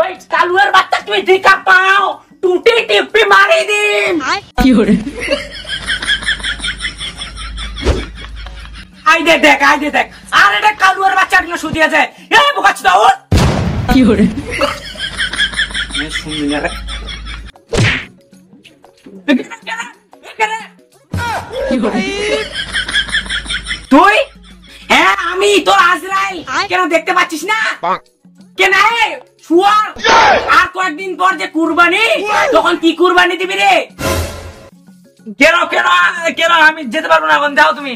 ওই কালুয়ার বাচ্চা তুই দেখা পাও টুটি টিপি মারি দিন। কি হরে আইদে দেখ আর এটা কালুয়ার বাচ্চা না শুধু আছে এ বোকাচ্ছ দাও। কি হরে শুনবি না রে তুই? হ্যাঁ আমি তোর আজরাইল, কেন দেখতে পাচ্ছিস না? কেন শুয়ার আর কয়েকদিন পর যে কুরবানি, তখন কি কুরবানি দিবি রে? কেন কেন কেন আমি যেতে পারবো না? এখন যাও তুমি।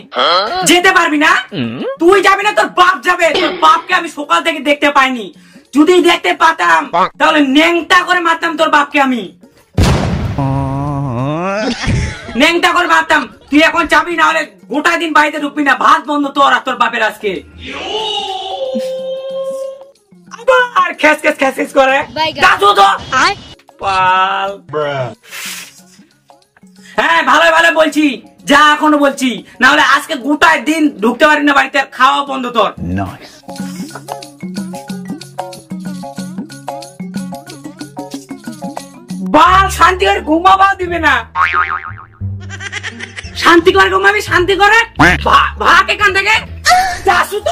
যেতে পারবি না? তুই যাবি না, তোর বাপ যাবে। তোর বাপকে আমি সকাল থেকে দেখতে পাইনি, যদি দেখতে পাতাম তাহলে ন্যাংটা করে মারতাম তোর বাপকে। আমি ন্যাংটা করে মারতাম। তুই এখন যাবি না হলে গোটা দিন বাড়িতে ঢুকবি না। ভাত বন্ধ তোর আর তোর বাপের আজকে। আবার খেস খেস খেস খেস করে দাদু তো পাল। হ্যাঁ ভালো ভালো বলছি, যা এখনো বলছি, না হলে আজকে গোটা দিন ঢুকতে পারি না বাড়িতে, খাওয়া বন্ধ তোর। বাল শান্তি করে ঘুমাবা দিবে না। শান্তি করে ঘুমাবি, শান্তি করে ভাগ এখান থেকে। যাসু তো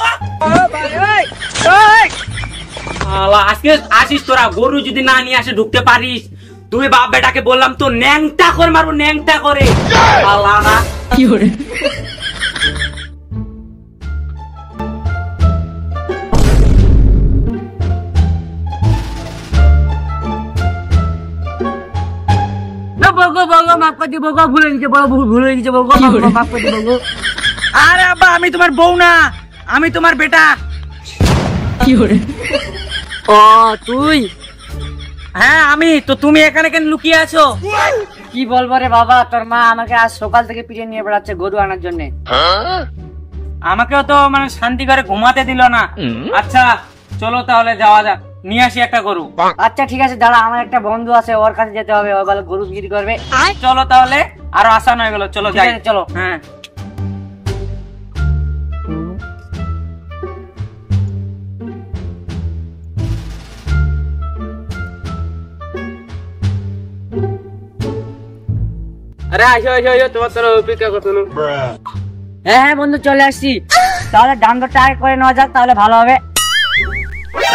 আজকে আসিস তোরা। গরু যদি না নিয়ে আসে ঢুকতে পারিস, তুই বাপ বেটাকে বললাম তো ন্যাংটা করে মারবো, ন্যাংটা করে। আল্লাহ না কি করে মাফ করে দিব, ভুলে গেছে, ভুলে গেছে, মাফ করে দিব। আরে আব্বা আমি তোমার বউ না, আমি তোমার বেটা। কি করে? ও তুই? হ্যাঁ আমি তো। তুমি এখানে কেন লুকিয়ে আছো? কি বলবো রে বাবা, তোর মা আমাকে আজ সকাল থেকে পিঠে নিয়ে বেড়াচ্ছে গরু আনার জন্য। আমাকেও তো মানে শান্তি করে ঘুমাতে দিল না। আচ্ছা চলো তাহলে যাওয়া যাক, নিয়ে আসি একটা গরু। আচ্ছা ঠিক আছে দাঁড়া, আমার একটা বন্ধু আছে, ওর কাছে যেতে হবে, ও বলে গরু বিক্রি করবে। চলো তাহলে, আরো আসান হয়ে গেল, চলো যাই। চলো। হ্যাঁ আরে আসো আসো আসো, তোমার তোর অপেক্ষা করতো। হ্যাঁ হ্যাঁ বন্ধু চলে আসছি। তাহলে দাম দরটা আগে করে নেওয়া যাক, তাহলে ভালো হবে।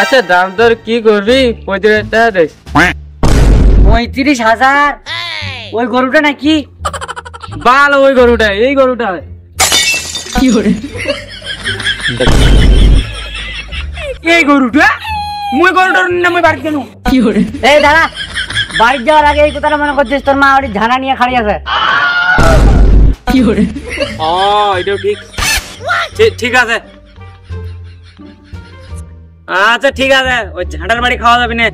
আচ্ছা দাম দর কি করবি? 35,000 টাকা দিস। 35,000? ওই গরুটা নাকি? ভালো ওই গরুটা, এই গরুটা। কি করে এই গরুটা? মুই গরুটার নাম বাড়ি কেন? কি করে? এই দাঁড়া, বাড়ি যাওয়ার আগে এই কথাটা মনে করছিস তোর মা ওই ঝাড়া নিয়ে খাড়ি আছে। কি করে? ও এটাও ঠিক, ঠিক আছে। আচ্ছা ঠিক আছে, ওই ঝাঁটার বাড়ি খাওয়া যাবে না।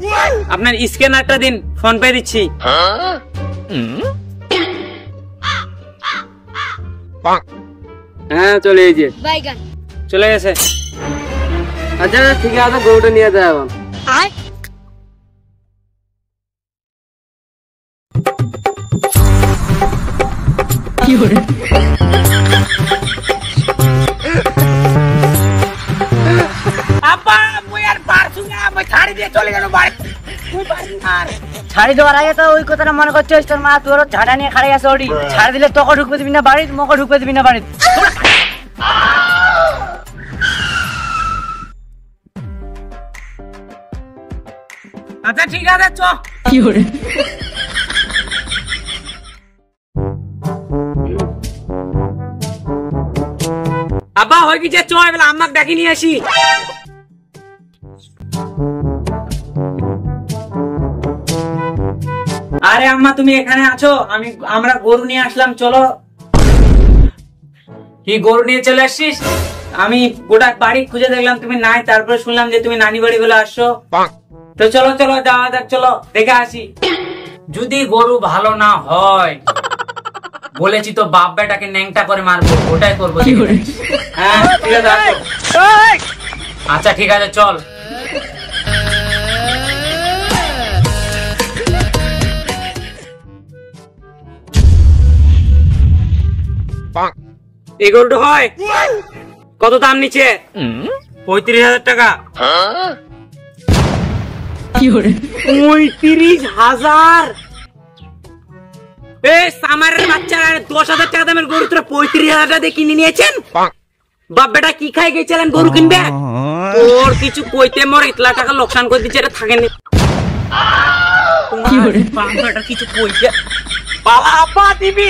আপনার স্ক্যানারটা দিন, ফোন পে দিচ্ছি। হ্যাঁ চলে গেছে, চলে গেছে। আচ্ছা ঠিক আছে, গরুটা নিয়ে যাও। কি করে? ছাড়ি দেওয়ার আগে তো ওই কথাটা মনে করছিস তোর মা তোর ঝাঁটা নিয়ে খাড়াই আছে ওটি। ছাড়ি দিলে তোকে ঢুকবে দিবি না বাড়ি, মোকে ঢুকবে দিবি না বাড়ি। আচ্ছা ঠিক আছে চ। কি করে? আব্বা হয়ে গেছে, চ এবার আম্মাকে ডাকি নিয়ে আসি। আরে আম্মা তুমি এখানে আছো? আমরা গরু নিয়ে আসলাম, চলো। কি গরু নিয়ে চলে আসছিস? আমি গোটা বাড়ি খুঁজে দেখলাম তুমি নাই, তারপরে শুনলাম যে তুমি নানি বাড়ি বলে আসছো। তো চলো চলো যাওয়া যাক, চলো দেখে আসি। যদি গরু ভালো না হয় বলেছি তো বাপ বেটাকে ন্যাংটা করে মারবো, ওটাই করবো। হ্যাঁ ঠিক আছে, আচ্ছা ঠিক আছে চল। এই গরুটা হয় কত দাম নিচ্ছে? 35,000 টাকা। 35,000? এ সামারের বাচ্চারা 10,000 টাকা দামের গরু তোরা 35,000 টাকা দিয়ে কিনে নিয়েছেন? বাপ বেটা কি খাই গেছিলেন গরু কিনবে? তোর কিছু কইতে মোর ইতলা টাকা লোকসান করে দিচ্ছে, এটা থাকেনি। বাপ বেটা কিছু কইতে পালা আপা দিবি।